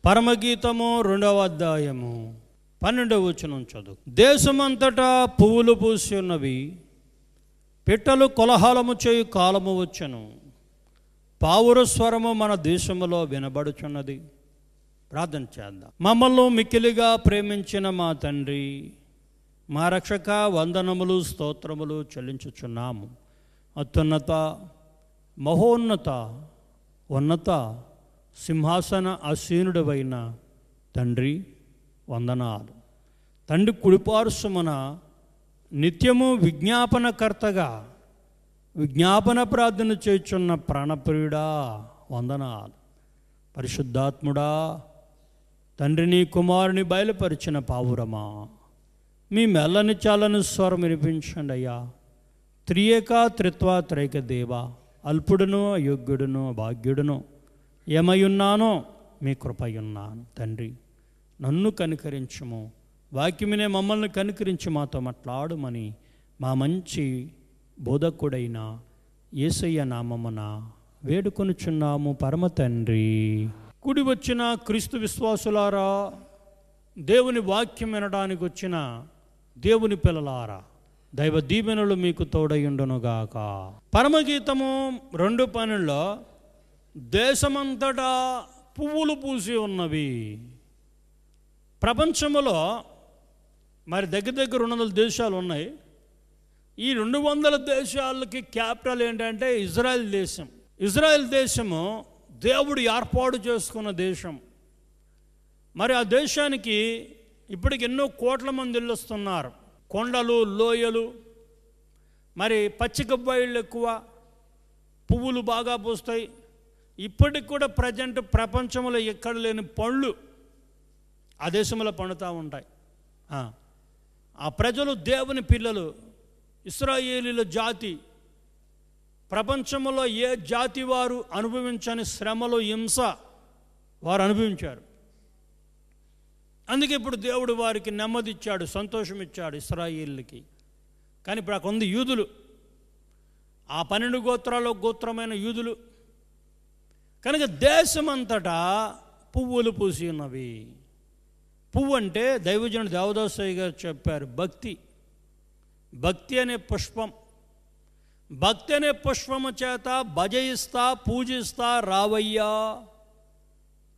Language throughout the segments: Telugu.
పరమగీతము 2వ అధ్యాయము 12వ వచనం చదువు. దేశమంతటా పువ్వులు పూసి ఉన్నవి, పిట్టలు కోలాహలము చేయు కాలము వచ్చెను, పావుర స్వరము మన దేశములో వినబడుచున్నది. ప్రార్థన చేద్దాం. మమ్మల్ని మిక్కిలిగా ప్రేమించిన మా తండ్రి, మా రక్షక, వందనములు స్తోత్రములు చెల్లించుచున్నాము. అత్యున్నత, మహోన్నత, ఉన్నత సింహాసన ఆసీనుడవైన తండ్రి, వందనాలు. తండ్రి కుడిపార్శ్వమున నిత్యము విజ్ఞాపనకర్తగా విజ్ఞాపన ప్రార్థన చేయుచున్న ప్రాణప్రియుడా, వందనాలు. పరిశుద్ధాత్ముడా, తండ్రిని కుమారుని బయలుపరిచిన పావురమా, మీ మెల్లని చాలని స్వరం వినిపించండి అయ్యా. త్రియేక త్రిత్వ త్రైక దేవ, అల్పుడును అయోగ్యుడును భాగ్యుడును ఏమయ్యున్నానో మీ కృపయున్నాను. తండ్రి, నన్ను కనికరించుము, వాక్యమునే మమ్మల్ని కనికరించి మాతో మాట్లాడుమని మా మంచి బోధకుడైన యేసయ్య నామమున వేడుకొనుచున్నాము పరమ తండ్రి. కూడి వచ్చిన క్రీస్తు విశ్వాసులారా, దేవుని వాక్యం వినడానికి వచ్చిన దేవుని పిల్లలారా, దైవ దీవెనలు మీకు తోడయుండునుగాక. పరమగీతము 2:12 దేశమంతటా పువ్వులు పూసి ఉన్నవి. ప్రపంచంలో మరి దగ్గర 200 దేశాలు ఉన్నాయి. ఈ 200 దేశాలకి క్యాపిటల్ ఏంటంటే ఇజ్రాయెల్ దేశం. ఇజ్రాయెల్ దేశము దేవుడు ఏర్పాటు చేసుకున్న దేశం. మరి ఆ దేశానికి ఇప్పటికి ఎన్నో కోట్ల మంది వెళ్ళొస్తున్నారు. కొండలు, లోయలు, మరి పచ్చిక బయళ్ళు ఎక్కువ, పువ్వులు బాగా పూస్తాయి. ఇప్పటికి కూడా ప్రజెంట్ ప్రపంచంలో ఎక్కడ లేని పళ్ళు ఆ దేశంలో పండుతూ ఉంటాయి. ఆ ప్రజలు దేవుని పిల్లలు, ఇశ్రాయేలీల జాతి. ప్రపంచంలో ఏ జాతి వారు అనుభవించని శ్రమలు, హింస వారు అనుభవించారు. అందుకే ఇప్పుడు దేవుడు వారికి నెమ్మది ఇచ్చాడు, సంతోషం ఇచ్చాడు ఇశ్రాయేలీలకి. కానీ ఇప్పుడు అక్కడ ఉంది యూదులు, ఆ 12 గోత్రాల్లో గోత్రమైన యూదులు. కనుక దేశమంతటా పువ్వులు పూసి ఉన్నవి. పువ్వు అంటే దైవజనుడు దేవదాసయ్య గారు చెప్పారు, భక్తి. భక్తి అనే పుష్పం. భక్తి అనే పుష్పము చేత భజయిస్తా, పూజిస్తా రావయ్యా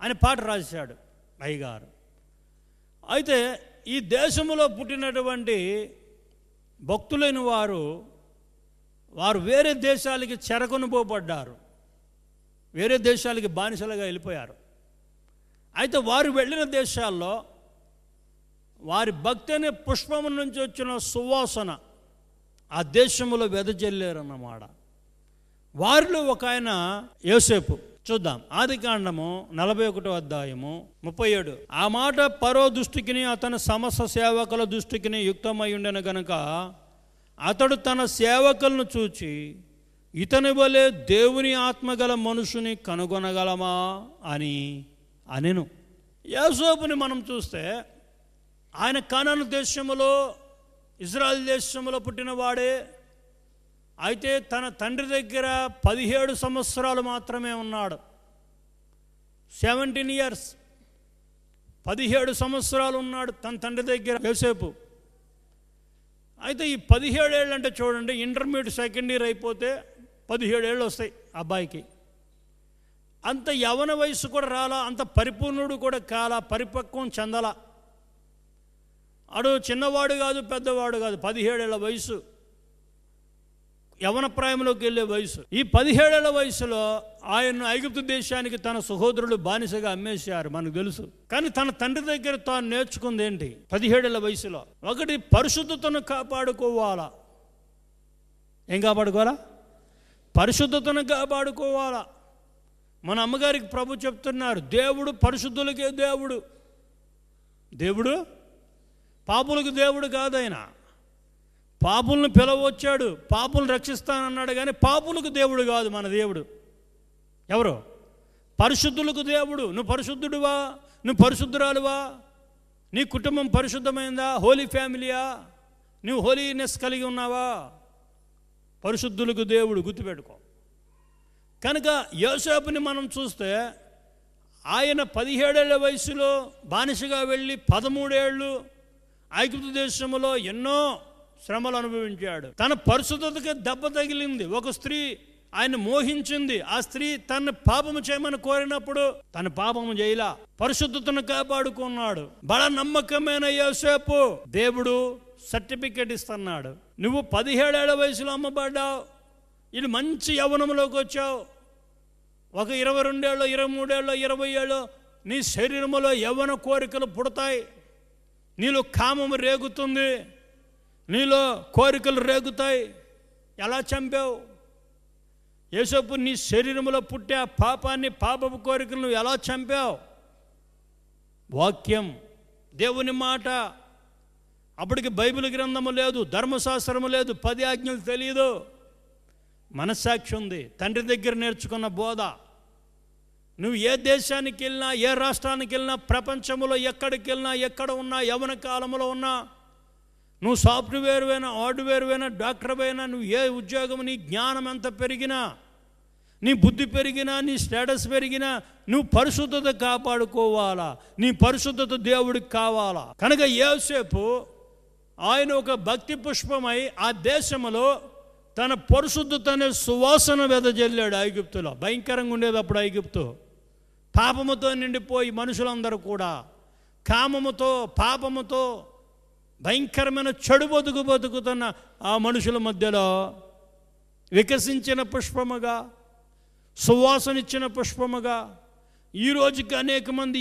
అని పాట రాశాడు అయ్యగారు. అయితే ఈ దేశంలో పుట్టినటువంటి భక్తులైన వారు వేరే దేశాలకి చెరకొనిపోబడ్డారు, వేరే దేశాలకి బానిసలుగా వెళ్ళిపోయారు. అయితే వారు వెళ్ళిన దేశాల్లో వారి భక్తి అనే పుష్పము నుంచి వచ్చిన సువాసన ఆ దేశంలో వెదజల్లారన్నమాట. వారిలో ఒక ఆయన యోసేపు. చూద్దాం, ఆదికాండము 41వ అధ్యాయము 37. ఆ మాట ఫరో దృష్టికిని అతని సమస్త సేవకుల దృష్టికిని యుక్తమై ఉండెను గనుక అతడు తన సేవకులను చూచి, ఇతని వలె దేవుని ఆత్మగల మనుషుని కనుగొనగలమా అని అనెను. యోసేపుని మనం చూస్తే ఆయన కానాను దేశములో, ఇజ్రాయెల్ దేశంలో పుట్టినవాడే. అయితే తన తండ్రి దగ్గర 17 సంవత్సరాలు మాత్రమే ఉన్నాడు. 17 years, 17 సంవత్సరాలు ఉన్నాడు తన తండ్రి దగ్గర యోసేపు. అయితే ఈ 17 ఏళ్ళు అంటే చూడండి, ఇంటర్మీడియట్ సెకండ్ ఇయర్ అయిపోతే 17 ఏళ్ళు వస్తాయి అబ్బాయికి. అంత యవన వయసు కూడా రాలా, అంత పరిపూర్ణుడు కూడా కాలా, పరిపక్వం చెందలా. అడు చిన్నవాడు కాదు, పెద్దవాడు కాదు, 17 ఏళ్ల వయసు, యవన ప్రాయంలోకి వెళ్ళే వయసు. ఈ 17 ఏళ్ల వయసులో ఆయన్ను ఐగుప్తు దేశానికి తన సహోదరులు బానిసగా అమ్మేశారు, మనకు తెలుసు. కానీ తన తండ్రి దగ్గర తాను నేర్చుకుంది ఏంటి? 17 ఏళ్ల వయసులో ఒకటి, పరిశుద్ధతను కాపాడుకోవాలా. ఏం కాపాడుకోవాలా? పరిశుద్ధతను కాపాడుకోవాలా. మన అమ్మగారికి ప్రభు చెప్తున్నారు, దేవుడు పరిశుద్ధులకే దేవుడు. దేవుడు పాపులకు దేవుడు కాదైనా. పాపులను పిలవచ్చాడు, పాపులను రక్షిస్తానన్నాడు, కానీ పాపులకు దేవుడు కాదు మన దేవుడు. ఎవరు? పరిశుద్ధులకు దేవుడు. నువ్వు పరిశుద్ధుడువా? నువ్వు పరిశుద్ధురాలువా? నీ కుటుంబం పరిశుద్ధమైందా? హోలీ ఫ్యామిలీయా? నువ్వు హోలీనెస్ కలిగి ఉన్నావా? పరిశుద్ధులకు దేవుడు, గుర్తుపెట్టుకో. కనుక యోసేపుని మనం చూస్తే ఆయన 17 ఏళ్ల వయసులో బానిసగా వెళ్ళి 13 ఏళ్ళు ఐగుప్తు దేశంలో ఎన్నో శ్రమలు అనుభవించాడు. తన పరిశుద్ధతకి దెబ్బ తగిలింది. ఒక స్త్రీ ఆయన మోహించింది. ఆ స్త్రీ తన పాపము చేయమని కోరినప్పుడు తన పాపము చేయలా, పరిశుద్ధతను కాపాడుకున్నాడు. బడ నమ్మకమైన యోసేపు దేవుడు సర్టిఫికెట్ ఇస్తున్నాడు. నువ్వు 17 ఏళ్ల వయసులో అమ్మబడ్డావు, ఇది మంచి యవ్వనంలోకి వచ్చావు. ఒక 22 ఏళ్ళు, 23 ఏళ్ళు, 20 ఏళ్ళు నీ శరీరంలో యవ్వన కోరికలు పుడతాయి. నీలో కామము రేగుతుంది, నీలో కోరికలు రేగుతాయి. ఎలా చంపావు? యోసేపు నీ శరీరంలో పుట్టే ఆ పాపాన్ని, పాపపు కోరికలు నువ్వు ఎలా చంపావు? వాక్యం, దేవుని మాట. అప్పటికి బైబిల్ గ్రంథము లేదు, ధర్మశాస్త్రము లేదు, 10 ఆజ్ఞలు తెలియదు. మనస్సాక్షి ఉంది, తండ్రి దగ్గర నేర్చుకున్న బోధ. నువ్వు ఏ దేశానికి వెళ్ళినా, ఏ రాష్ట్రానికి వెళ్ళినా, ప్రపంచంలో ఎక్కడికి వెళ్ళినా, ఎక్కడ ఉన్నా, యవ్వన కాలంలో ఉన్నా, నువ్వు సాఫ్ట్వేర్ అయినా, హార్డ్వేర్ అయినా, డాక్టర్ అయినా, నువ్వు ఏ ఉద్యోగం, నీ జ్ఞానం ఎంత పెరిగినా, నీ బుద్ధి పెరిగినా, నీ స్టేటస్ పెరిగినా, నువ్వు పరిశుద్ధత కాపాడుకోవాలా. నీ పరిశుద్ధత దేవుడికి కావాలా. కనుక యోసేపు ఆయన ఒక భక్తి పుష్పమై ఆ దేశంలో తన పరిశుద్ధత అనే సువాసన వెదజల్లాడు. ఐగుప్తులో భయంకరంగా ఉండేది అప్పుడు ఐగుప్తు. పాపముతో నిండిపోయి మనుషులందరూ కూడా కామముతో, పాపముతో భయంకరమైన చెడు బతుకుతున్న ఆ మనుషుల మధ్యలో వికసించిన పుష్పముగా, సువాసనిచ్చిన పుష్పముగా ఈ రోజుకి అనేక మంది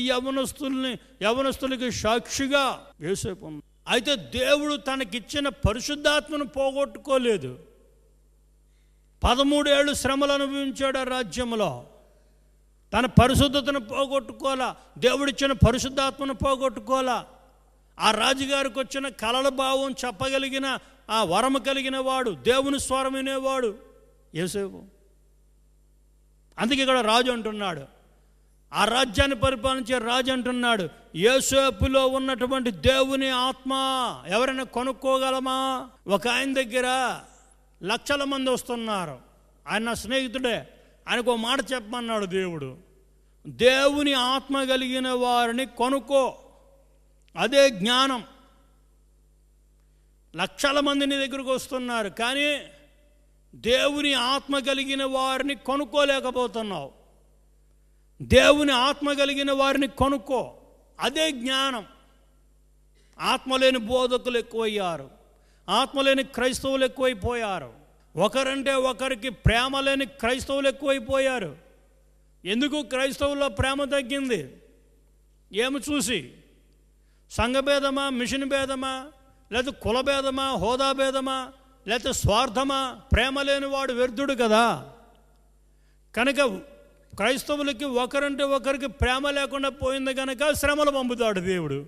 యవనస్తులకి సాక్షిగా యోసేపు. అయితే దేవుడు తనకిచ్చిన పరిశుద్ధాత్మను పోగొట్టుకోలేదు. 13 ఏళ్ళు శ్రమలు అనుభవించాడు ఆ రాజ్యంలో. తన పరిశుద్ధతను పోగొట్టుకోలా, దేవుడిచ్చిన పరిశుద్ధాత్మను పోగొట్టుకోలా. ఆ రాజుగారికి వచ్చిన కలల భావం చెప్పగలిగిన ఆ వరము కలిగిన వాడు, దేవుని స్వరం వినేవాడు యోసేపు. అందుకే ఇక్కడ రాజు అంటున్నాడు, ఆ రాజ్యాన్ని పరిపాలించే రాజు అంటున్నాడు, యోసేపులో ఉన్నటువంటి దేవుని ఆత్మ ఎవరైనా కొనుక్కోగలమా? ఒక ఆయన దగ్గర లక్షల మంది వస్తున్నారు. ఆయన నా స్నేహితుడే, ఆయనకు ఒక మాట చెప్పమన్నాడు దేవుడు. దేవుని ఆత్మ కలిగిన వారిని కొనుక్కో, అదే జ్ఞానం. లక్షల మంది నీ దగ్గరకు వస్తున్నారు, కానీ దేవుని ఆత్మ కలిగిన వారిని కొనుక్కోలేకపోతున్నావు. దేవుని ఆత్మ కలిగిన వారిని కొనుక్కో, అదే జ్ఞానం. ఆత్మలేని బోధకులు ఎక్కువయ్యారు, ఆత్మలేని క్రైస్తవులు ఎక్కువైపోయారు. ఒకరంటే ఒకరికి ప్రేమ లేని క్రైస్తవులు ఎక్కువైపోయారు. ఎందుకు క్రైస్తవుల్లో ప్రేమ తగ్గింది? ఏమి చూసి? సంఘభేదమా, మిషన్ భేదమా, లేదా కులభేదమా, హోదా భేదమా, లేకపోతే స్వార్థమా? ప్రేమ లేనివాడు వ్యర్థుడు కదా. కనుక క్రైస్తవులకి ఒకరంటే ఒకరికి ప్రేమ లేకుండా పోయింది కనుక శ్రమలు పంపుతాడు దేవుడు.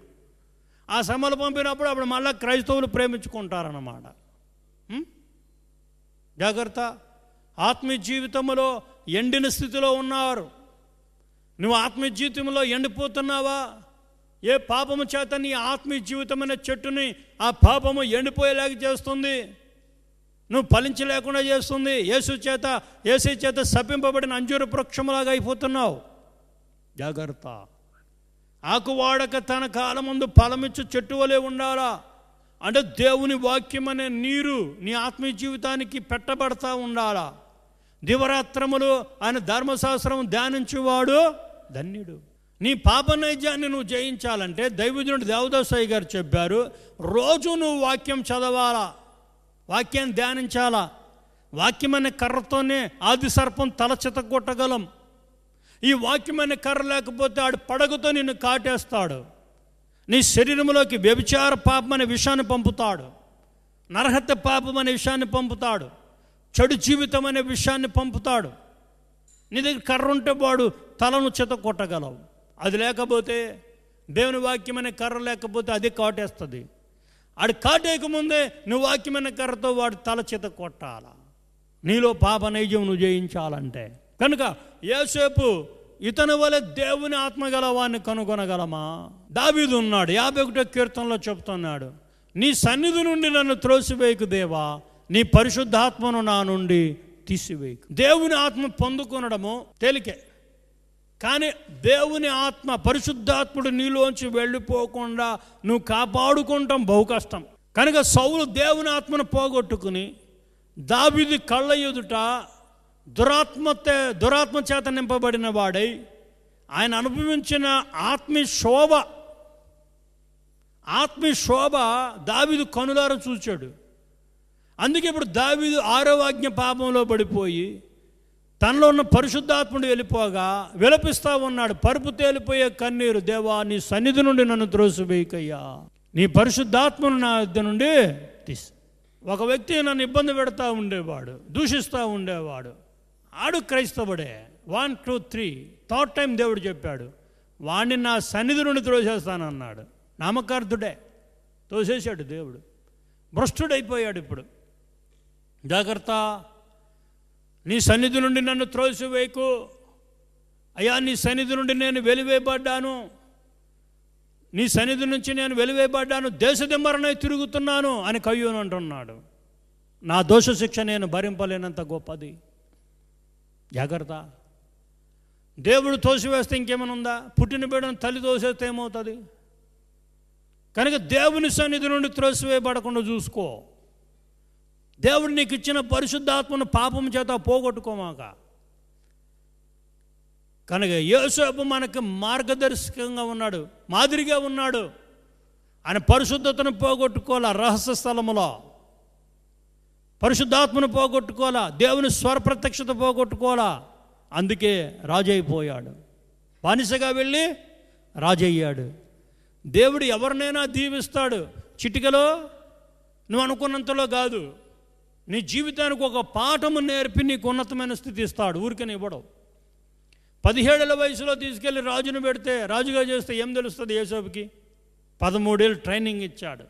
ఆ శ్రమలు పంపినప్పుడు అప్పుడు మళ్ళీ క్రైస్తవులు ప్రేమించుకుంటారన్నమాట. జాగ్రత్త. ఆత్మీయ జీవితంలో ఎండిన స్థితిలో ఉన్నారు. నువ్వు ఆత్మీయ జీవితంలో ఎండిపోతున్నావా? ఏ పాపము చేత నీ ఆత్మీయ జీవితమైన చెట్టుని ఆ పాపము ఎండిపోయేలాగా చేస్తుంది, నువ్వు ఫలించలేకుండా చేస్తుంది. యేసు చేత శపింపబడిన అంజూర వృక్షములాగా అయిపోతున్నావు. జాగ్రత్త. ఆకు వాడక తన కాలం ముందు ఫలమిచ్చు చెట్టు వలె ఉండాలా. అంటే దేవుని వాక్యం అనే నీరు నీ ఆత్మీయ జీవితానికి పెట్టబడతా ఉండాలా. దివరాత్రములు ఆయన ధర్మశాస్త్రం ధ్యానించేవాడు ధన్యుడు. నీ పాప నైజాన్ని నువ్వు జయించాలంటే దైవజనుడు దేవదాసయ్య గారు చెప్పారు, రోజు నువ్వు వాక్యం చదవాలా, వాక్యాన్ని ధ్యానించాలా. వాక్యం అనే కర్రతోనే ఆది సర్పం తల చితగొట్టగలం. ఈ వాక్యం అనే కర్ర లేకపోతే ఆడు పడగతో నిన్ను కాటేస్తాడు. నీ శరీరంలోకి వ్యభిచార పాపం అనే విషయాన్ని పంపుతాడు, నరహత్య పాపం అనే విషయాన్ని పంపుతాడు, చెడు జీవితం అనే విషయాన్ని పంపుతాడు. నీ దగ్గర కర్ర ఉంటే వాడు తలను చిత కొట్టగలవు. అది లేకపోతే, దేవుని వాక్యం అనే కర్ర లేకపోతే అది కాటేస్తుంది. ఆడు కాటేయకముందే నువ్వు వాక్యమైన కర్రతో వాడు తల చిత కొట్టాల. నీలో పాప నైజం నువ్వు జయించాలంటే. కనుక యోసేపు ఇతని వలె దేవుని ఆత్మగల వాడిని కనుగొనగలమా? దావీదు ఉన్నాడు, 51వ కీర్తనలో చెప్తున్నాడు, నీ సన్నిధి నుండి నన్ను త్రోసివేయకు దేవా, నీ పరిశుద్ధాత్మను నా నుండి తీసివేయకు. దేవుని ఆత్మ పొందుకొనడము తేలికే. కానీ దేవుని ఆత్మ, పరిశుద్ధాత్ముడు నీలోంచి వెళ్ళిపోకుండా నువ్వు కాపాడుకుంటాం బహు కష్టం. కనుక సౌలు దేవుని ఆత్మను పోగొట్టుకుని దావీదు కళ్ళ ఎదుట దురాత్మ చేత నింపబడిన వాడై ఆయన అనుభవించిన ఆత్మీయ శోభ దావీదు కనులార చూచాడు. అందుకే ఇప్పుడు దావీదు 6వ ఆజ్ఞ పాపంలో పడిపోయి తనలో ఉన్న పరిశుద్ధాత్ముడు వెళ్ళిపోగా విలపిస్తూ ఉన్నాడు. పరుపు తేలిపోయే కన్నీరు, దేవా నీ సన్నిధి నుండి నన్ను త్రోసివేయకయ్యా, నీ పరిశుద్ధాత్మను నా యొద్ద నుండి తీసి. ఒక వ్యక్తి నన్ను ఇబ్బంది పెడతా ఉండేవాడు, దూషిస్తూ ఉండేవాడు, ఆడు క్రైస్తవుడే. 1 2 3 థర్డ్ టైం దేవుడు చెప్పాడు, వాడిని నా సన్నిధి నుండి త్రోసేస్తానన్నాడు. నామకార్థుడే, తోసేశాడు దేవుడు. భ్రష్టుడైపోయాడు. ఇప్పుడు జాగ్రత్త, నీ సన్నిధి నుండి నన్ను త్రోసివేయకు అయ్యా, నీ సన్నిధి నుండి నేను వెలివేయబడ్డాను, నీ సన్నిధి నుంచి నేను వెలివేయబడ్డాను, దేశదిమ్మరనై తిరుగుతున్నాను అని కయ్యూను అంటున్నాడు. నా దోష శిక్ష నేను భరింపలేనంత గొప్పది. జాగ్రత్త, దేవుడు తోసివేస్తే ఇంకేమైనా ఉందా? పుట్టిన బిడ్డను తల్లి తోసేస్తే ఏమవుతుంది? కనుక దేవుని సన్నిధి నుండి త్రోసివేయబడకుండా చూసుకో. దేవుడు నీకు ఇచ్చిన పరిశుద్ధాత్మను పాపం చేత పోగొట్టుకోమాక. కనుక యోసేపు మనకు మార్గదర్శకంగా ఉన్నాడు, మాదిరిగా ఉన్నాడు. ఆయన పరిశుద్ధతను పోగొట్టుకోవాలా, రహస్య స్థలములో పరిశుద్ధాత్మను పోగొట్టుకోవాలా, దేవుని స్వరప్రత్యక్షత పోగొట్టుకోవాలా. అందుకే రాజు అయిపోయాడు. బానిసగా వెళ్ళి రాజు అయ్యాడు. దేవుడు ఎవరినైనా దీవిస్తాడు, చిటికలో నువ్వు అనుకున్నంతలో కాదు. నీ జీవితానికి ఒక పాఠము నేర్పి నీకు ఉన్నతమైన స్థితి ఇస్తాడు, ఊరికని ఇవ్వడం. 17 ఏళ్ల వయసులో తీసుకెళ్ళి రాజును పెడితే, రాజుగా చేస్తే ఏం తెలుస్తుంది యోసేపుకి? 13 ఏళ్ళు ట్రైనింగ్ ఇచ్చాడు.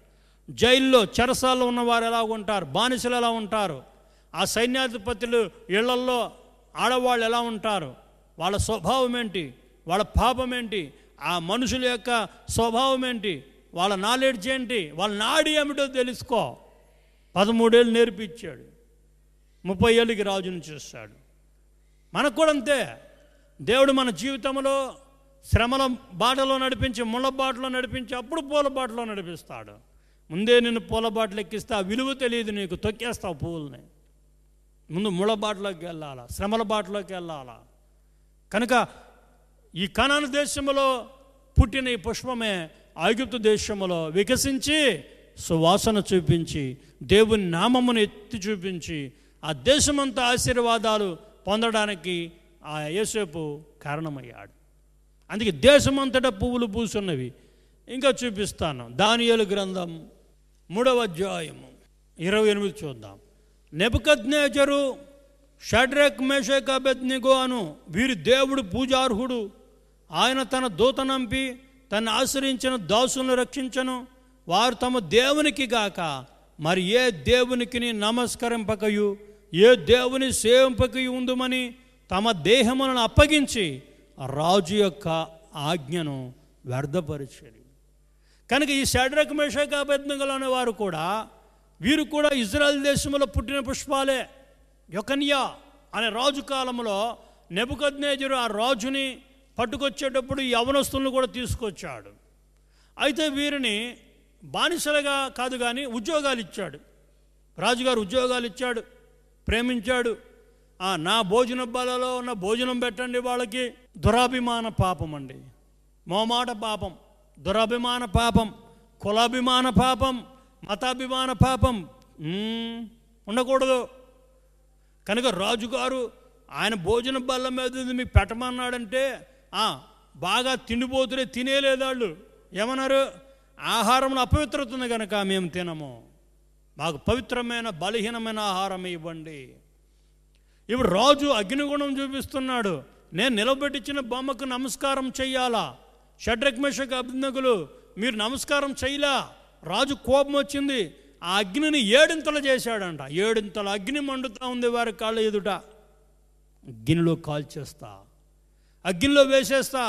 జైల్లో చెరసాల్లో ఉన్నవారు ఎలా ఉంటారు, బానిసలు ఎలా ఉంటారు, ఆ సైన్యాధిపతులు ఇళ్లల్లో ఆడవాళ్ళు ఎలా ఉంటారు, వాళ్ళ స్వభావం ఏంటి, వాళ్ళ పాపం ఏంటి, ఆ మనుషుల యొక్క స్వభావం ఏంటి, వాళ్ళ నాలెడ్జ్ ఏంటి, వాళ్ళ నాడి ఏమిటో తెలుసుకో. 13 ఏళ్ళు నేర్పించాడు. 30 ఏళ్ళకి రాజును చేస్తాడు. మనకు కూడా అంతే. దేవుడు మన జీవితంలో శ్రమల బాటలో నడిపించి, ముళ్ళ బాటలో నడిపించి, అప్పుడు పూల బాటలో నడిపిస్తాడు. ముందే నిన్ను పూల బాటలు ఎక్కిస్తే ఆ విలువ తెలియదు నీకు, తొక్కేస్తావు పువ్వుల్ని. ముందు ముళ్ళ బాటలోకి వెళ్ళాలా, శ్రమల బాటలోకి వెళ్ళాలా. కనుక ఈ కనాను దేశంలో పుట్టిన ఈ పుష్పమే ఐగుప్తు దేశంలో వికసించి సువాసన చూపించి దేవుని నామమును ఎత్తి చూపించి ఆ దేశమంతా ఆశీర్వాదాలు పొందడానికి ఆ యోసేపు కారణమయ్యాడు. అందుకే దేశమంతటా పువ్వులు పూసున్నవి. ఇంకా చూపిస్తాను. దానియేలు గ్రంథం 3వ అధ్యాయము 28 చూద్దాం. నెబుకద్నెజరు, షడ్రక్, మేషక్, అబేద్నెగో అను వీరి దేవుడు పూజార్హుడు. ఆయన తన దూతనంపి తను ఆశ్రయించిన దాసులను రక్షించను. వారు తమ దేవునికి గాక మరి ఏ దేవునికి నమస్కరింపకయు ఏ దేవుని సేవింపకయు ఉందుమని తమ దేహములను అప్పగించి రాజు యొక్క ఆజ్ఞను వ్యర్థపరిచారు. కనుక ఈ షడ్రక్, మేషక్, అబేద్నెగోలు అనే వారు కూడా, వీరు కూడా ఇజ్రాయెల్ దేశంలో పుట్టిన పుష్పాలే. యొకన్యా అనే రాజు కాలంలో నెబుకద్నెజరు ఆ రాజుని పట్టుకొచ్చేటప్పుడు ఈ యవనస్తులను కూడా తీసుకొచ్చాడు. అయితే వీరిని బానిసలుగా కాదు కానీ ఉద్యోగాలు ఇచ్చాడు. రాజుగారు ఉద్యోగాలు ఇచ్చాడు, ప్రేమించాడు. నా భోజన బలలో ఉన్న భోజనం పెట్టండి వాళ్ళకి. దురాభిమాన పాపం అండి, మోమాట పాపం, దురాభిమాన పాపం, కులాభిమాన పాపం, మతాభిమాన పాపం ఉండకూడదు. కనుక రాజుగారు ఆయన భోజన బల్ల మీద మీకు పెట్టమన్నాడంటే బాగా తిండిపోతులే తినేలేదాళ్ళు ఏమన్నారు, ఆహారంలో అపవిత్రత ఉంది కనుక మేము తినము, మాకు పవిత్రమైన బలహీనమైన ఆహారం ఇవ్వండి. ఇప్పుడు రాజు అగ్నిగుణం చూపిస్తున్నాడు. నేను నిలబెట్టించిన బొమ్మకు నమస్కారం చెయ్యాలా? షడ్రక్, మేషక్, అబేద్నెగోలు మీరు నమస్కారం చేయలా. రాజు కోపం వచ్చింది. ఆ అగ్నిని 7 చేశాడంట. 7 అగ్ని మండుతూ ఉంది వారి కాళ్ళ ఎదుట. అగ్నిలో కాల్చేస్తా, అగ్నిలో వేసేస్తా,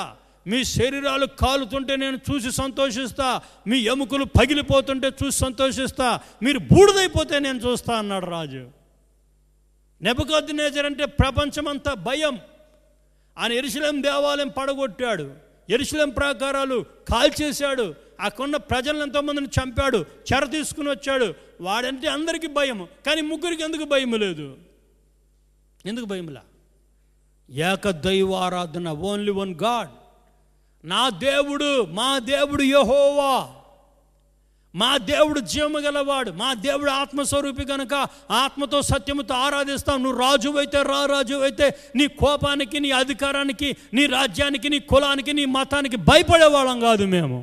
మీ శరీరాలు కాలుతుంటే నేను చూసి సంతోషిస్తా, మీ ఎముకలు పగిలిపోతుంటే చూసి సంతోషిస్తా, మీరు బూడిదైపోతే నేను చూస్తా అన్నాడు రాజు. నెబుకద్నెజర్ అంటే ప్రపంచమంతా భయం. ఆయన యెరూషలేం దేవాలయం పడగొట్టాడు, యెరూషలేం ప్రాకారాలు కాల్చేశాడు, అక్కడున్న ప్రజలను ఎంతోమందిని చంపాడు, చెర తీసుకుని వచ్చాడు. వాడంటే అందరికీ భయం, కానీ ముగ్గురికి ఎందుకు భయం లేదు? ఎందుకు భయంలా? ఏకదైవారాధన, ఓన్లీ వన్ గాడ్. నా దేవుడు, మా దేవుడు యెహోవా, మా దేవుడు జీవము గలవాడు, మా దేవుడు ఆత్మస్వరూపి కనుక ఆత్మతో సత్యముతో ఆరాధిస్తాం. నువ్వు రాజు అయితే రా, రాజు అయితే నీ కోపానికి, నీ అధికారానికి, నీ రాజ్యానికి, నీ కులానికి, నీ మతానికి భయపడేవాళ్ళం కాదు మేము.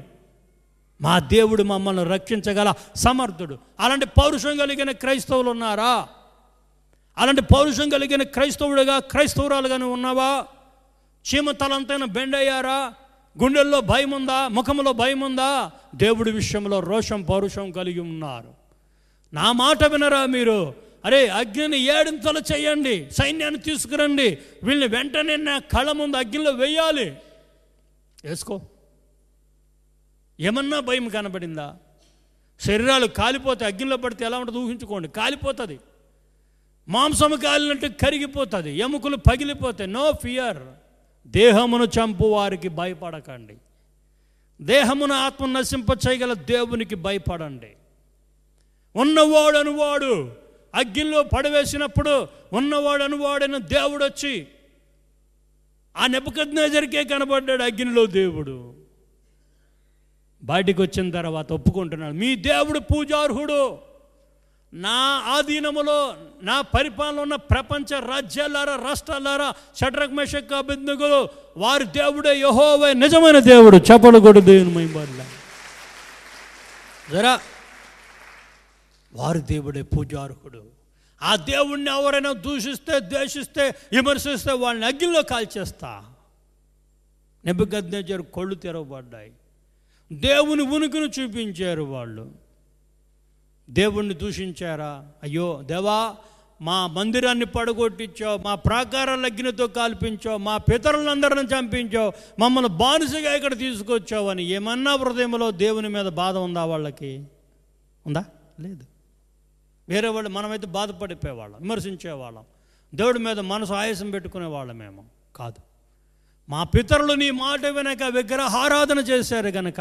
మా దేవుడు మమ్మల్ని రక్షించగల సమర్థుడు. అలాంటి పౌరుషం కలిగిన క్రైస్తవులు ఉన్నారా? అలాంటి పౌరుషం కలిగిన క్రైస్తవుడుగా, క్రైస్తవురాలుగానే ఉన్నావా? చీమ తలంతైనా బెండయ్యారా? గుండెల్లో భయం ఉందా? ముఖంలో భయం ఉందా? దేవుడి విషయంలో రోషం, పౌరుషం కలిగి ఉన్నారు. నా మాట వినరా మీరు? అరే, అగ్నిని 7 చేయండి, సైన్యాన్ని తీసుకురండి, వీళ్ళని వెంటనే నా కళ్ళ ముందు అగ్నిలో వేయాలి. వేసుకో. ఏమన్నా భయం కనబడిందా? శరీరాలు కాలిపోతే, అగ్నిలో పడితే ఎలా ఉంటుందో ఊహించుకోండి. కాలిపోతుంది, మాంసము కాలినట్టు కరిగిపోతుంది, ఎముకలు పగిలిపోతాయి. No fear. దేహమును చంపు వారికి భయపడకండి, దేహమును ఆత్మను నశింప చేయగల దేవునికి భయపడండి. ఉన్నవాడు అనువాడు అగ్నిలో పడవేసినప్పుడు ఉన్నవాడు అనువాడైన దేవుడు వచ్చి ఆ నెబుకద్నెజరుకే కనబడ్డాడు అగ్నిలో. దేవుడు బయటికి వచ్చిన తర్వాత ఒప్పుకుంటున్నాడు, మీ దేవుడు పూజార్హుడు. నా ఆధీనములో, నా పరిపాలన ఉన్న ప్రపంచ రాజ్యాలారా, రాష్ట్రాలారా, షడ్రక్ మెషక్ అబేద్నెగోలు వారి దేవుడే యెహోవా, నిజమైన దేవుడు. చప్పలు కొడు దేవుని మహిమ. జరా వారి దేవుడే పూజార్హుడు. ఆ దేవుణ్ణి ఎవరైనా దూషిస్తే, ద్వేషిస్తే, విమర్శిస్తే వాళ్ళని అగ్నిలో కాల్చేస్తా. నెబుకద్నెజరు కళ్ళు తెరవబడ్డాయి. దేవుని ఉనికిని చూపించారు వాళ్ళు. దేవుణ్ణి దూషించారా? అయ్యో దేవా, మా మందిరాన్ని పడగొట్టించావు, మా ప్రాకారాల అగ్నితో కాల్పించావు, మా పితరులందరిని చంపించావు, మమ్మల్ని బానిసగా ఇక్కడ తీసుకొచ్చావు అని ఏమన్నా హృదయంలో దేవుని మీద బాధ ఉందా? వాళ్ళకి ఉందా? లేదు. వేరే వాళ్ళు మనమైతే బాధపడిపోయేవాళ్ళం, విమర్శించేవాళ్ళం, దేవుడి మీద మనసు ఆయాసం పెట్టుకునేవాళ్ళం. మేము కాదు. మా పితరులు నీ మాట వినక విగ్రహారాధన చేశారు కనుక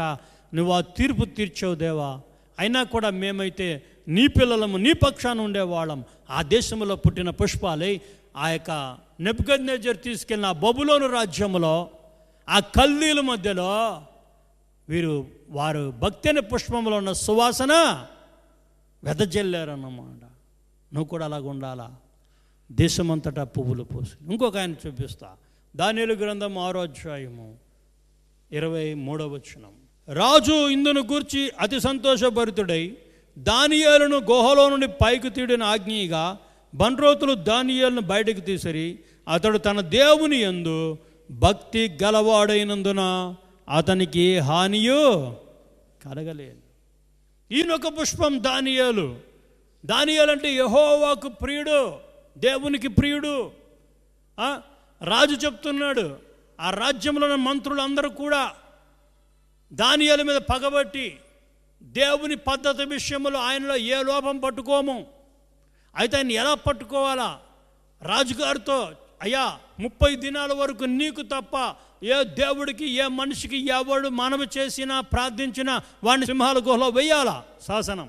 నువ్వు ఆ తీర్పు తీర్చావు దేవా. అయినా కూడా మేమైతే నీ పిల్లలము, నీ పక్షాన ఉండేవాళ్ళం. ఆ దేశంలో పుట్టిన పుష్పాలై ఆ యొక్క నెబుకద్నెజరు తీసుకెళ్ళిన ఆ బబులోను రాజ్యంలో, ఆ కల్దీల మధ్యలో వారు భక్తి అనే పుష్పంలో ఉన్న సువాసన వెదజల్లారన్నమాట. నువ్వు కూడా అలాగ ఉండాలా? దేశమంతటా పువ్వులు పోసి. ఇంకొక ఆయన చూపిస్తా. దానియేలు గ్రంథం 6వ అధ్యాయము 23వ వచనం. రాజు ఇందును గూర్చి అతి సంతోషభరితుడై దానియేలును గుహలో నుండి పైకి తీడిన ఆజ్ఞగా బండ్రోతులు దానియేలును బయటకు తీసిరి. అతడు తన దేవుని యందు భక్తి గలవాడైనందున అతనికి ఏ హానియో కలగలేదు. ఈయనొక పుష్పం దానియేలు. దానియేలు అంటే యెహోవాకు ప్రియుడు, దేవునికి ప్రియుడు. రాజు చెప్తున్నాడు, ఆ రాజ్యంలో ఉన్న మంత్రులందరూ కూడా దానియేలు మీద పగబట్టి దేవుని పద్ధతి విషయంలో ఆయనలో ఏ లోపం పట్టుకోము. అయితే ఆయన ఎలా పట్టుకోవాలా? రాజుగారితో, అయ్యా 30 దినాల వరకు నీకు తప్ప ఏ దేవుడికి, ఏ మనిషికి ఎవడు మనవి చేసినా, ప్రార్థించినా వాడిని సింహాల గుహలో వెయ్యాలా శాసనం.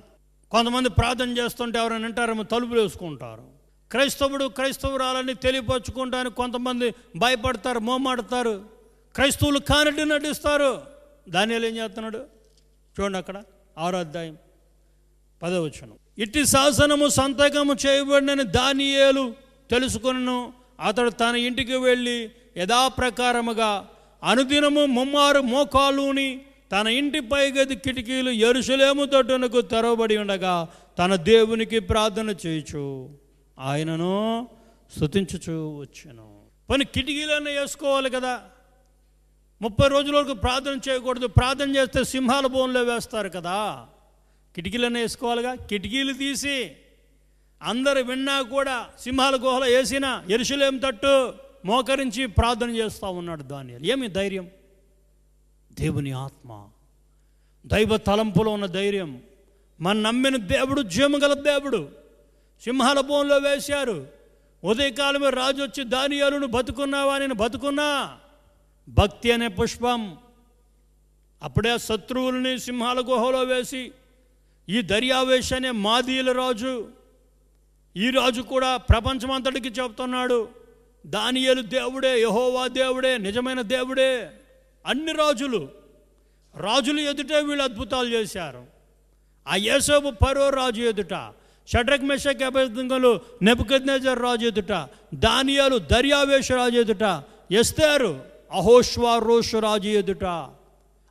కొంతమంది ప్రార్థన చేస్తుంటే ఎవరైనా అంటారేమో తలుపులు వేసుకుంటారు. క్రైస్తవుడు, క్రైస్తవురాలని తెలియపరచుకుంటానికి కొంతమంది భయపడతారు, మోమాడతారు, క్రైస్తవులు కానట్టు నటిస్తారు. దానియేలు ఏం చేస్తున్నాడు చూడండి, అక్కడ 6వ అధ్యాయం 10వ వచనం. ఇట్టి శాసనము సంతకము చేయబడినని దానియేలు తెలుసుకొనెను. అతడు తన ఇంటికి వెళ్ళి యథాప్రకారముగా అనుదినము 3 మోకాలుని తన ఇంటి పైగది కిటికీలు యెరూషలేము తట్టునకు తెరవబడి ఉండగా తన దేవునికి ప్రార్థన చేయుచు ఆయనను స్తుతించుచు వచ్చెను. పని కిటికీలన్నీ వేసుకోవాలి కదా. 30 రోజుల వరకు ప్రార్థన చేయకూడదు. ప్రార్థన చేస్తే సింహాల బోన్లో వేస్తారు కదా. కిటికీలన్నీ వేసుకోవాలిగా. కిటికీలు తీసి అందరు విన్నా కూడా సింహాల గుహలో వేసిన యెరూషలేము తట్టు మోకరించి ప్రార్థన చేస్తూ ఉన్నాడు దానియేలు. ఏమి ధైర్యం? దేవుని ఆత్మ, దైవ తలంపులో ఉన్న ధైర్యం. మన నమ్మిన దేవుడు జీవము గల దేవుడు. సింహాల బోన్లో వేశారు. ఉదయకాలమే రాజు వచ్చి దానియేలును బతుకున్నావా, నేను బతుకున్నా. భక్తి అనే పుష్పం. అప్పుడే శత్రువుల్ని సింహాల గుహలో వేసి ఈ దర్యావేష్ అనే మాదీయుల రాజు, ఈ రాజు కూడా ప్రపంచమంతటికి చెప్తున్నాడు దానియేలు దేవుడే, యెహోవా దేవుడే, నిజమైన దేవుడే. అన్ని రాజులు ఎదుటే వీళ్ళు అద్భుతాలు చేశారు. ఆ యోసేపు ఫరో రాజు ఎదుట, షడ్రక్ మెషక్ అబేద్నెగోలు నెబుకద్నెజర్ రాజు ఎదుట, దానియేలు దర్యావేషు రాజు ఎదుట, ఎస్తేరు అహోష్వారోషు రాజు ఎదుట.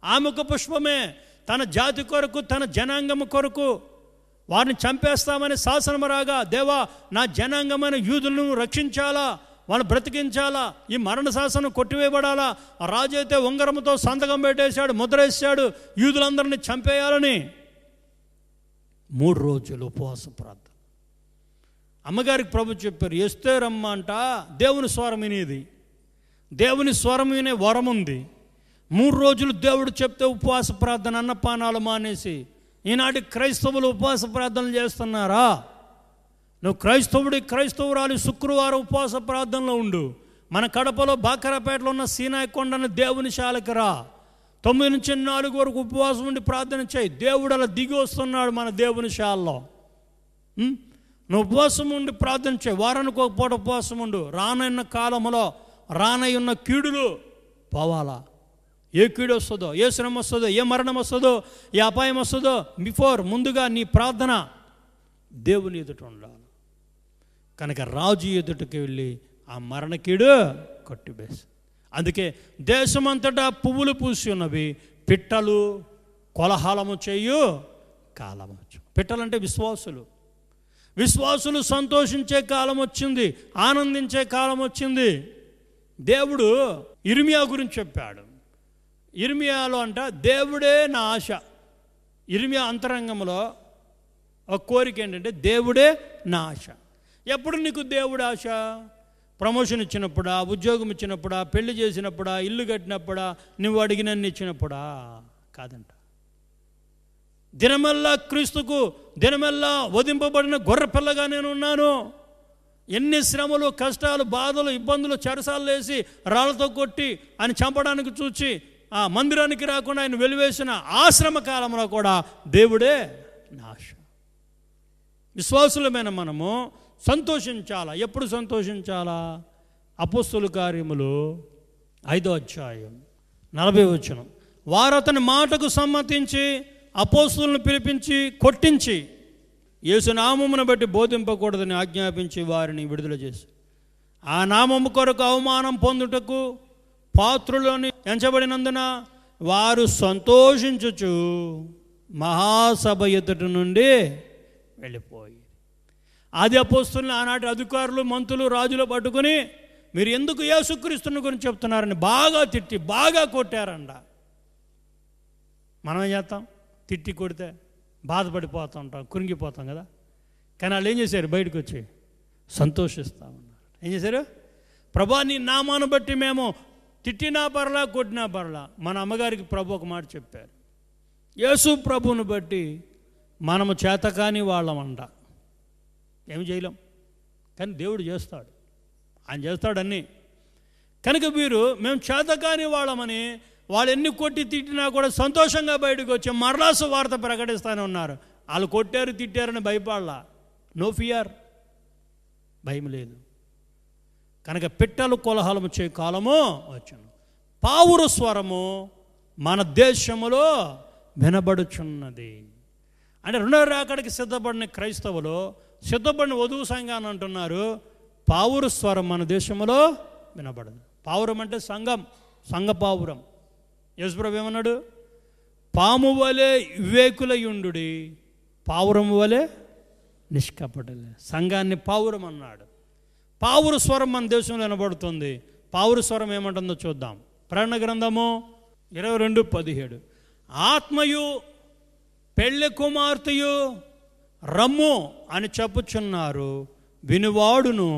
ఆమెకు పుష్పమే. తన జాతి కొరకు, తన జనాంగము కొరకు వారిని చంపేస్తామని శాసనం రాగా, దేవా నా జనాంగమైన యూదులను రక్షించాలా, వాళ్ళు బ్రతికించాలా, ఈ మరణ శాసనం కొట్టివేయబడాలా. ఆ రాజు అయితే ఉంగరంతో సంతకం పెట్టేశాడు, ముద్ర వేసాడు, యూదులందరినీ చంపేయాలని. 3 రోజులు ఉపవాస ప్రార్థన. అమ్మగారికి ప్రభు చెప్పారు, ఎస్తేరమ్మ అంట దేవుని స్వరం వినేది, దేవుని స్వరం వినే వరం ఉంది. 3 రోజులు దేవుడు చెప్తే ఉపవాస ప్రార్థన, అన్నపానాలు మానేసి ఈనాటి క్రైస్తవులు ఉపవాస ప్రార్థనలు చేస్తున్నారా? నువ్వు క్రైస్తవురాలు శుక్రవారం ఉపవాస ప్రార్థనలో ఉండు. మన కడపలో బాకరాపేటలో ఉన్న సీనాయి కొండను దేవుని శాలకి రా. 9 నుంచి 4 వరకు ఉపవాసం ఉండి ప్రార్థన చేయి. దేవుడు అలా దిగి వస్తున్నాడు మన దేవుని శాలలో. నువ్వు ఉపవాసం ఉండి ప్రార్థన చేయి. వారానికి ఒక పూట ఉపవాసం ఉండు. రానున్న కాలంలో రానయ్యున్న కీడులు పోవాలా. ఏ కీడు వస్తుందో, ఏ శ్రమ వస్తుందో, ఏ మరణం వస్తుందో, ఏ అపాయం వస్తుందో, ముందుగా నీ ప్రార్థన దేవుని ఎదుట ఉండాలి. కనుక రాజు ఎదుటకి వెళ్ళి ఆ మరణకీడు కొట్టివేసి. అందుకే దేశమంతటా పువ్వులు పూసి ఉన్నవి, పిట్టలు కోలాహలము చేయు కాలం. పిట్టలంటే విశ్వాసులు సంతోషించే కాలం వచ్చింది, ఆనందించే కాలం వచ్చింది. దేవుడు ఇర్మియా గురించి చెప్పాడు. ఇర్మియాలో అంట దేవుడే నా ఆశ. ఇర్మియా అంతరంగంలో ఒక కోరిక ఏంటంటే దేవుడే నా ఆశ. ఎప్పుడు నీకు దేవుడు ఆశ? ప్రమోషన్ ఇచ్చినప్పుడా, ఉద్యోగం ఇచ్చినప్పుడా, పెళ్లి చేసినప్పుడా, ఇల్లు కట్టినప్పుడా, నువ్వు అడిగినన్ని ఇచ్చినప్పుడా? కాదంట. దినమల్లా క్రీస్తుకు, దినమల్లా వధింపబడిన గొర్రె పిల్లగా నేను ఉన్నాను. ఎన్ని శ్రమలు, కష్టాలు, బాధలు, ఇబ్బందులు, చెరసాలు వేసి రాళ్లతో కొట్టి ఆయన చంపడానికి చూచి ఆ మందిరానికి రాకుండా ఆయన వెలివేసిన ఆ శ్రమ కాలంలో కూడా దేవుడే నాశ. విశ్వాసులమైన మనము సంతోషించాలా. ఎప్పుడు సంతోషించాలా? అపోస్తలుల కార్యములు 5వ అధ్యాయం 40వ వచనం. వారు అతని మాటకు సమ్మతించి అపోస్తలులను పిలిపించి కొట్టించి యేసు నామమును బట్టి బోధింపకూడదని ఆజ్ఞాపించి వారిని విడుదల చేసి, ఆ నామము కొరకు అవమానం పొందుటకు పాత్రులని ఎంచబడినందున వారు సంతోషించుచు మహాసభ ఎదుటి నుండి వెళ్ళిపోయి. ఆది అపోస్తలుని ఆనాటి అధికారులు, మంత్రులు, రాజులు పట్టుకుని మీరు ఎందుకు యేసుక్రీస్తుని గురించి చెప్తున్నారని బాగా తిట్టి బాగా కొట్టారంట. మనం ఏం చేస్తాం? తిట్టి కొడితే బాధపడిపోతూ ఉంటాం, కురింగిపోతాం కదా. కానీ వాళ్ళు ఏం చేశారు? బయటకు వచ్చి సంతోషిస్తామన్నారు. ఏం చేశారు? ప్రభా నీ నామాను బట్టి మేము తిట్టినా పర్లా, కొట్టినా పర్లా. మన అమ్మగారికి ప్రభు ఒక మాట చెప్పారు, యేసు ప్రభువును బట్టి మనము చేతకాని వాళ్ళమంట, ఏమి చేయలేం. కానీ దేవుడు చేస్తాడు, ఆయన చేస్తాడన్నీ. కనుక మేము చేతకాని వాళ్ళమని వాళ్ళు ఎన్ని కొట్టి తిట్టినా కూడా సంతోషంగా బయటకు వచ్చి మరలాసు వార్త ప్రకటిస్తూనే ఉన్నారు. వాళ్ళు కొట్టారు, తిట్టారని భయపడలా. నో ఫియర్, భయం లేదు. కనుక పిట్టలు కోలాహలము చే కాలము వచ్చును. పావురు స్వరము మన దేశములో వినబడుచున్నది. అంటే 2వ రాకడికి సిద్ధపడిన క్రైస్తవులు, సిద్ధపడిన వధువు సంఘాన్ని అంటున్నారు, పావురు స్వరం మన దేశంలో వినబడదు. పావురం అంటే సంఘం, సంఘ పావురం. యేసుప్రభు ఏమన్నాడు? పాము వలె వివేకులయుండు, పావురం వలె నిష్కపటలే. సంఘాన్ని పావురం అన్నాడు. పావురు స్వరం మన దేశంలో వినబడుతుంది. పావురు స్వరం ఏమంటుందో చూద్దాం. ప్రకటన గ్రంథము 22:17. ఆత్మయు పెళ్ళి కుమార్తెయు రమ్ము అని చెప్పుచున్నారు, వినువాడును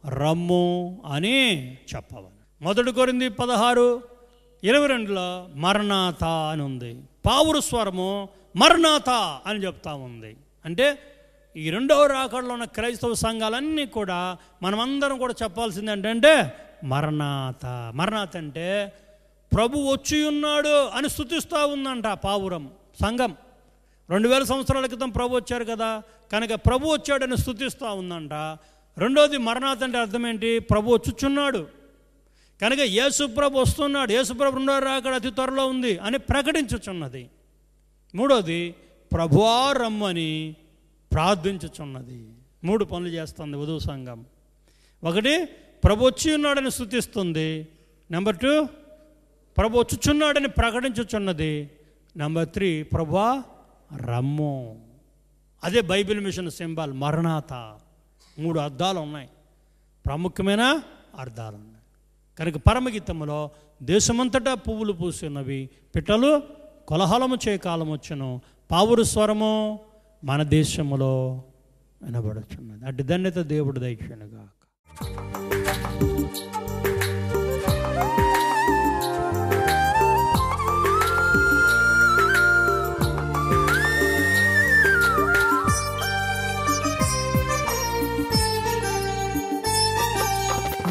రమ్ము అని చెప్పవాలి. 1 కొరింథీ 16:22లో మరణాత అని ఉంది. పావురు స్వరము మరణాత అని చెప్తా ఉంది. అంటే ఈ రెండవ రాకడలో ఉన్న క్రైస్తవ సంఘాలన్నీ కూడా మనమందరం కూడా చెప్పాల్సింది ఏంటంటే మరణాత. మరణాత అంటే ప్రభు వచ్చి ఉన్నాడు అని స్తుతిస్తూ ఉందంట పావురం సంఘం. 2000 సంవత్సరాల క్రితం ప్రభు వచ్చారు కదా, కనుక ప్రభు వచ్చాడని స్తుతిస్తూ ఉందంట. రెండోది మరణాత అంటే అర్థం ఏంటి? ప్రభు వచ్చుచున్నాడు కనుక యేసుప్రభు వస్తున్నాడు, యేసుప్రభు రెండో రాకడ అతి త్వరలో ఉంది అని ప్రకటించుచున్నది. మూడోది ప్రభువా రమ్మని ప్రార్థించుచున్నది. 3 పనులు చేస్తుంది వధువు సంఘం. 1 ప్రభు వచ్చి ఉన్నాడని స్తుతిస్తుంది. నెంబర్ 2 ప్రభు వచ్చుచున్నాడని ప్రకటించుచున్నది. నెంబర్ 3 ప్రభువా రమ్ము. అదే బైబిల్ మిషన్ సింబల్ మరణాత. 3 అర్థాలు ఉన్నాయి, ప్రాముఖ్యమైన అర్థాలు ఉన్నాయి. కనుక పరమగీతములో దేశమంతటా పువ్వులు పూసినవి, పిట్టలు కోలాహలము చేయ కాలం వచ్చును, పావురు స్వరము మన దేశములో వినబడుచున్నది. అటు ధన్యత దేవుడు దయచేయునుగాక.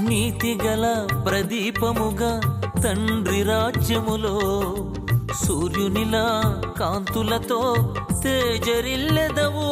నీతిగల ప్రదీపముగా తండ్రి రాజ్యములో సూర్యునిలా కాంతులతో తేజరిల్లెదవు.